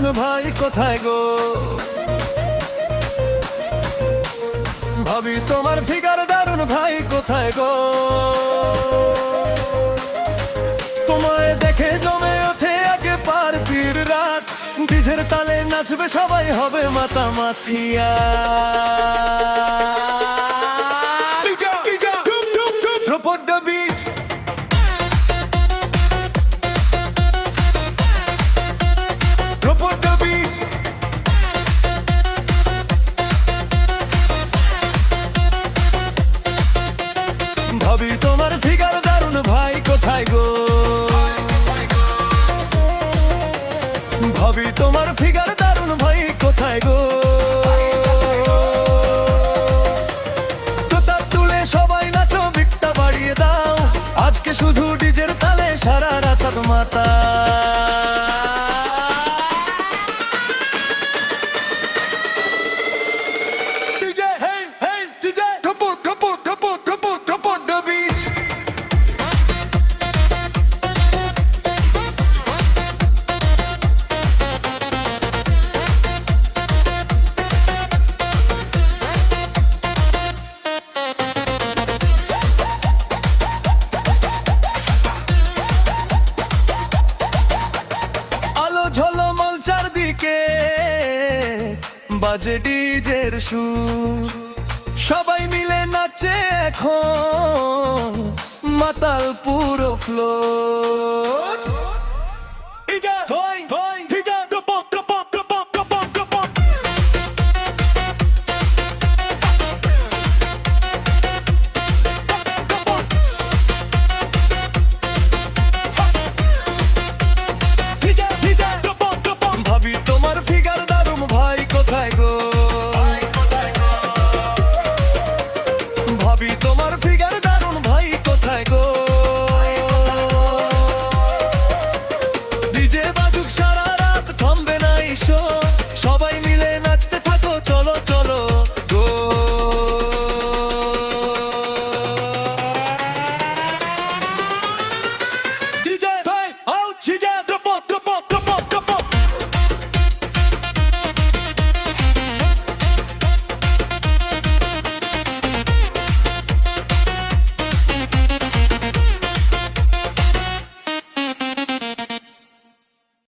দারুণ ভাই কোথায় গো? ভাবি তোমার ফিগার দারুণ ভাই কোথায় গো? তোমায় দেখে জমে ওঠে একে পার্টির রাত, ডিজের তালে নাচবে সবাই হবে মাতামাতিয়া। Drop on the beat. Drop on the beat. ভাবি তোমার ফিগার দারুণ ভাই কোথায় গো? ভাবি তোমার ফিগার দারুণ ভাই কোথায় গো? তোতা তুলে সবাই নাচো, বিটটা বাড়িয়ে দাও, আজকে শুধু ডিজের তালে সারা রাত মাতা। ঝলমল চারদিকে বাজে ডিজের সুর, সবাই মিলে নাচে এখন মাতাল পুরো ফ্লোর।